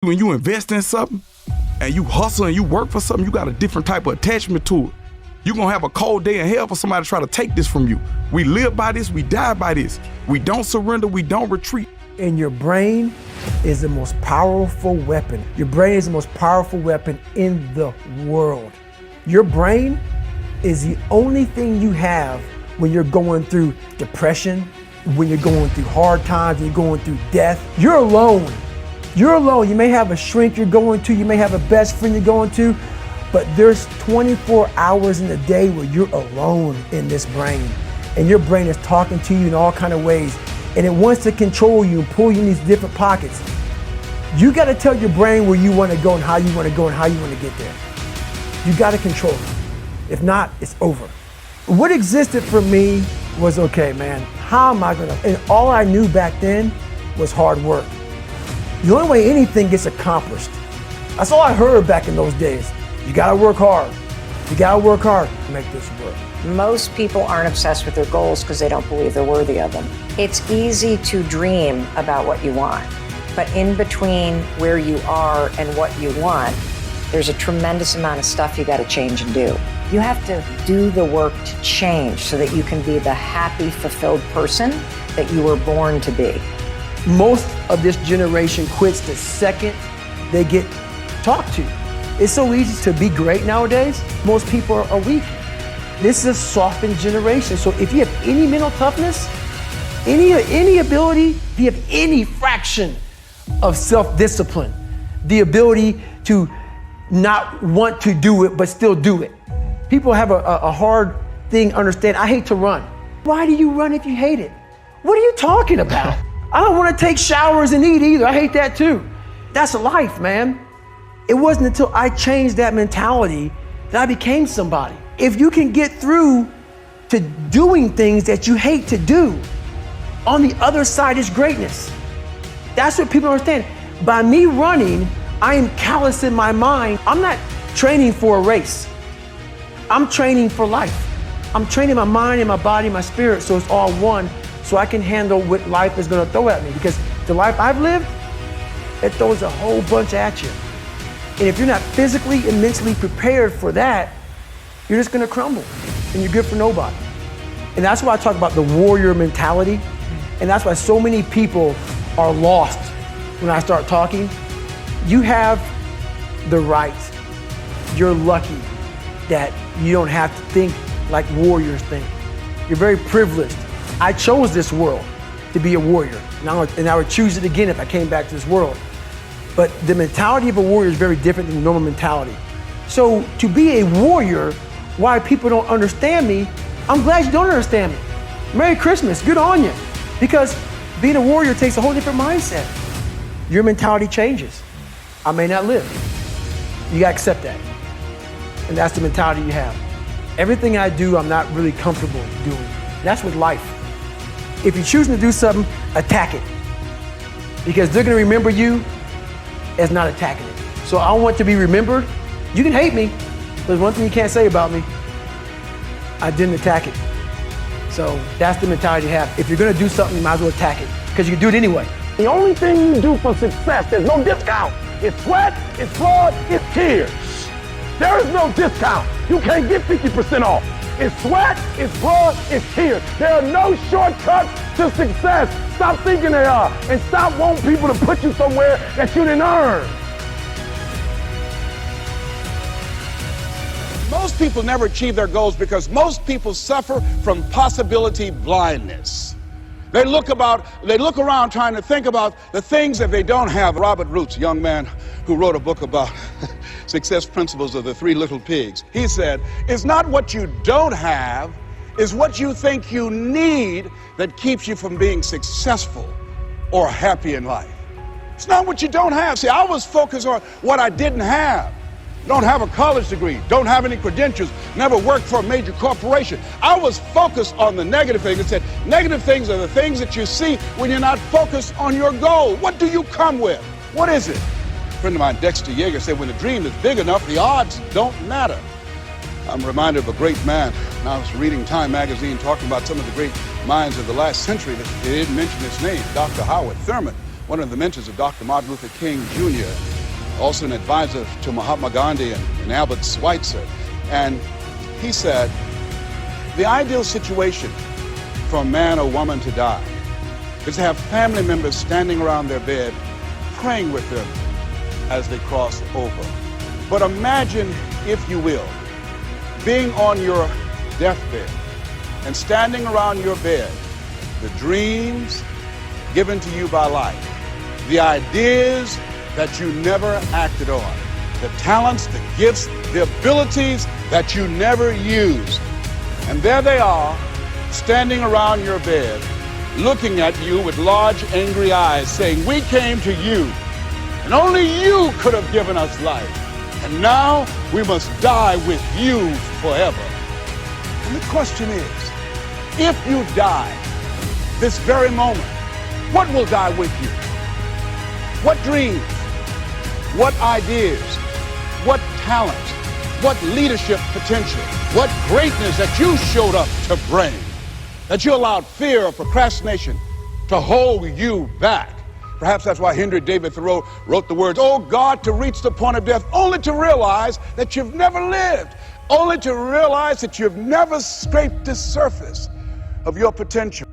When you invest in something and you hustle and you work for something, you got a different type of attachment to it. You're going to have a cold day in hell for somebody to try to take this from you. We live by this, we die by this. We don't surrender, we don't retreat. And your brain is the most powerful weapon. Your brain is the most powerful weapon in the world. Your brain is the only thing you have when you're going through depression, when you're going through hard times, when you're going through death. You're alone. You're alone. You may have a shrink you're going to, you may have a best friend you're going to, but there's 24 hours in the day where you're alone in this brain. And your brain is talking to you in all kinds of ways. And it wants to control you and pull you in these different pockets. You got to tell your brain where you want to go and how you want to go and how you want to get there. You got to control it. If not, it's over. What existed for me was, okay, man, how am I going to? And all I knew back then was hard work. The only way anything gets accomplished. That's all I heard back in those days. You got to work hard. You got to work hard to make this work. Most people aren't obsessed with their goals because they don't believe they're worthy of them. It's easy to dream about what you want, but in between where you are and what you want, there's a tremendous amount of stuff you got to change and do. You have to do the work to change so that you can be the happy, fulfilled person that you were born to be. Most of this generation quits the second they get talked to. It's so easy to be great nowadays. Most people are weak. This is a softened generation. So if you have any mental toughness, any ability, if you have any fraction of self-discipline, the ability to not want to do it but still do it. People have a hard thing understand. I hate to run. Why do you run if you hate it? What are you talking about? I don't want to take showers and eat either. I hate that too. That's life, man. It wasn't until I changed that mentality that I became somebody. If you can get through to doing things that you hate to do, on the other side is greatness. That's what people understand. By me running, I am callous in my mind. I'm not training for a race. I'm training for life. I'm training my mind and my body and my spirit so it's all one, so I can handle what life is going to throw at me. Because the life I've lived, it throws a whole bunch at you. And if you're not physically and mentally prepared for that, you're just going to crumble and you're good for nobody. And that's why I talk about the warrior mentality. And that's why so many people are lost when I start talking. You have the right. You're lucky that you don't have to think like warriors think. You're very privileged. I chose this world to be a warrior. And I would choose it again if I came back to this world. But the mentality of a warrior is very different than the normal mentality. So to be a warrior, why people don't understand me, I'm glad you don't understand me. Merry Christmas, good on you. Because being a warrior takes a whole different mindset. Your mentality changes. I may not live. You gotta accept that. And that's the mentality you have. Everything I do, I'm not really comfortable doing. That's with life. If you're choosing to do something, attack it. Because they're gonna remember you as not attacking it. So I want to be remembered. You can hate me, but there's one thing you can't say about me. I didn't attack it. So that's the mentality you have. If you're gonna do something, you might as well attack it, because you can do it anyway. The only thing you do for success, there's no discount. It's sweat, it's blood, it's tears. There is no discount. You can't get 50% off. It's sweat, it's blood, it's tears. There are no shortcuts to success. Stop thinking they are, and stop wanting people to put you somewhere that you didn't earn. Most people never achieve their goals because most people suffer from possibility blindness. They look around trying to think about the things that they don't have. Robert Roots, a young man who wrote a book about success principles of the three little pigs. He said, it's not what you don't have, it's what you think you need that keeps you from being successful or happy in life. It's not what you don't have. See, I was focused on what I didn't have. Don't have a college degree, don't have any credentials, never worked for a major corporation. I was focused on the negative things and said, negative things are the things that you see when you're not focused on your goal. What do you come with? What is it? A friend of mine, Dexter Yeager, said, when the dream is big enough, the odds don't matter. I'm reminded of a great man. And I was reading Time magazine talking about some of the great minds of the last century. They didn't mention his name, Dr. Howard Thurman, one of the mentors of Dr. Martin Luther King Jr. also an advisor to Mahatma Gandhi and Albert Schweitzer. And he said, the ideal situation for a man or woman to die is to have family members standing around their bed praying with them as they cross over. But imagine, if you will, being on your deathbed and standing around your bed, the dreams given to you by life, the ideas that you never acted on, the talents, the gifts, the abilities that you never used. And there they are, standing around your bed, looking at you with large, angry eyes, saying, we came to you, and only you could have given us life. And now we must die with you forever. And the question is, if you die this very moment, what will die with you? What dreams? What ideas? What talent? What leadership potential? What greatness that you showed up to bring? That you allowed fear or procrastination to hold you back. Perhaps that's why Henry David Thoreau wrote the words, oh God, to reach the point of death, only to realize that you've never lived, only to realize that you've never scraped the surface of your potential.